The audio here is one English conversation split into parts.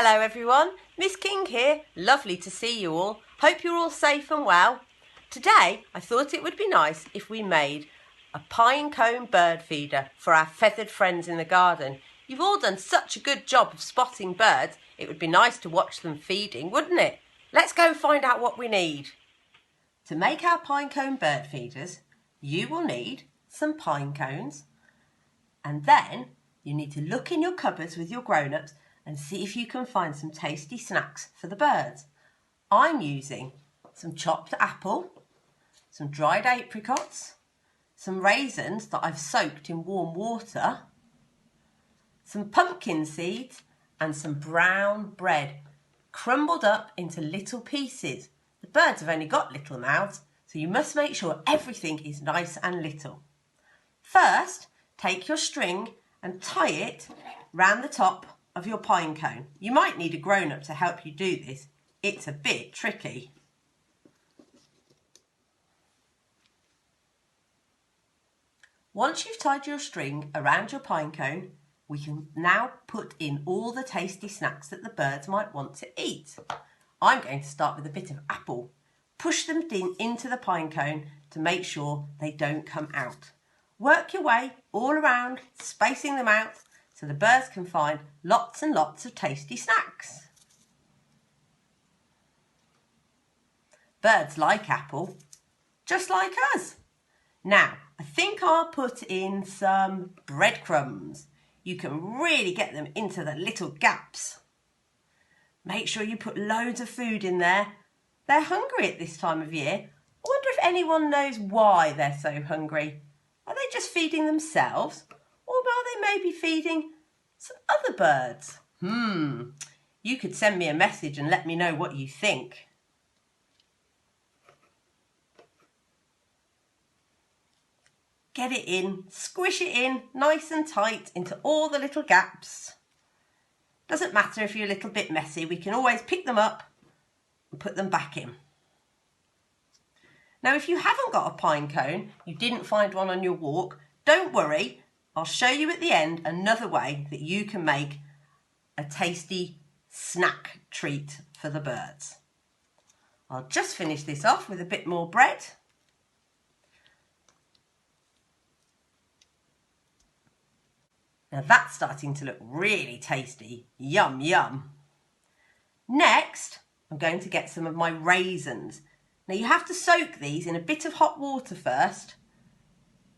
Hello everyone, Miss King here. Lovely to see you all. Hope you're all safe and well. Today I thought it would be nice if we made a pinecone bird feeder for our feathered friends in the garden. You've all done such a good job of spotting birds, it would be nice to watch them feeding, wouldn't it? Let's go find out what we need. To make our pinecone bird feeders, you will need some pine cones, and then you need to look in your cupboards with your grown-ups and see if you can find some tasty snacks for the birds. I'm using some chopped apple, some dried apricots, some raisins that I've soaked in warm water, some pumpkin seeds and some brown bread crumbled up into little pieces. The birds have only got little mouths, so you must make sure everything is nice and little. First, take your string and tie it round the top of your pine cone. You might need a grown-up to help you do this. It's a bit tricky. Once you've tied your string around your pine cone, we can now put in all the tasty snacks that the birds might want to eat. I'm going to start with a bit of apple. Push them into the pine cone to make sure they don't come out. Work your way all around, spacing them out so the birds can find lots and lots of tasty snacks. Birds like apple, just like us. Now, I think I'll put in some breadcrumbs. You can really get them into the little gaps. Make sure you put loads of food in there. They're hungry at this time of year. I wonder if anyone knows why they're so hungry. Are they just feeding themselves? Or are they maybe feeding some other birds? You could send me a message and let me know what you think. Get it in, squish it in nice and tight into all the little gaps. Doesn't matter if you're a little bit messy, we can always pick them up and put them back in. Now, if you haven't got a pine cone, you didn't find one on your walk, don't worry. I'll show you at the end another way that you can make a tasty snack treat for the birds. I'll just finish this off with a bit more bread. Now that's starting to look really tasty. Yum, yum. Next, I'm going to get some of my raisins. Now you have to soak these in a bit of hot water first.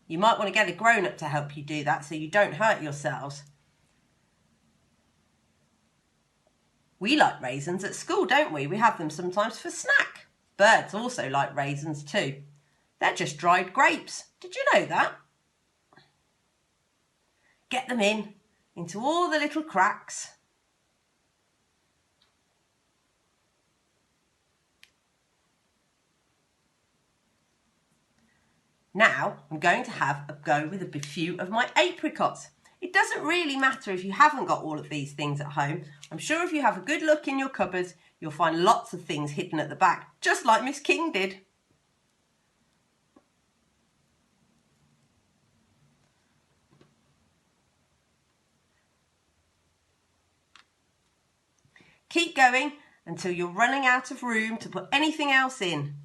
You might want to get a grown-up to help you do that so you don't hurt yourselves. We like raisins at school, don't we? We have them sometimes for snack. Birds also like raisins too. They're just dried grapes. Did you know that? Get them into all the little cracks. Now I'm going to have a go with a few of my apricots. It doesn't really matter if you haven't got all of these things at home. I'm sure if you have a good look in your cupboards, you'll find lots of things hidden at the back, just like Miss King did. Keep going until you're running out of room to put anything else in.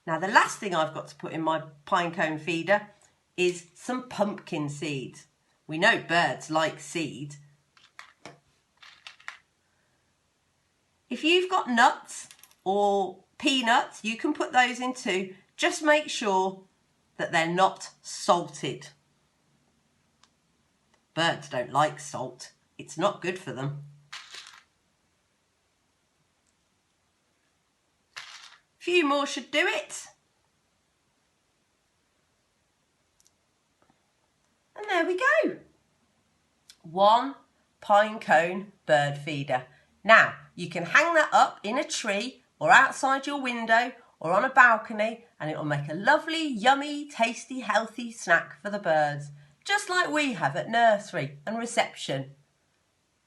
Now the last thing I've got to put in my pinecone feeder is some pumpkin seeds. We know birds like seeds. If you've got nuts or peanuts, you can put those in too. Just make sure that they're not salted. Birds don't like salt. It's not good for them. Few more should do it. And there we go. One pinecone bird feeder. Now, you can hang that up in a tree or outside your window or on a balcony and it'll make a lovely, yummy, tasty, healthy snack for the birds, just like we have at nursery and reception.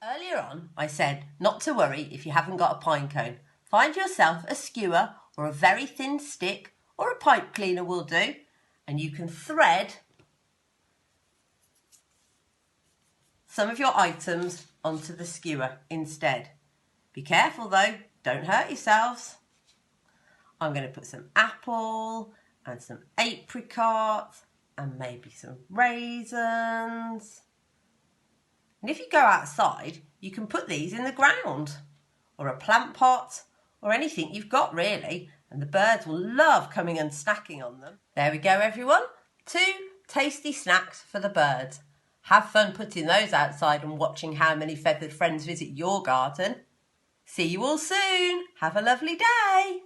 Earlier on, I said not to worry if you haven't got a pinecone. Find yourself a skewer or a very thin stick or a pipe cleaner will do, and you can thread some of your items onto the skewer instead. Be careful though, don't hurt yourselves. I'm going to put some apple and some apricot and maybe some raisins. And if you go outside, you can put these in the ground or a plant pot or anything you've got really, and the birds will love coming and snacking on them. There we go everyone, 2 tasty snacks for the birds. Have fun putting those outside and watching how many feathered friends visit your garden. See you all soon. Have a lovely day.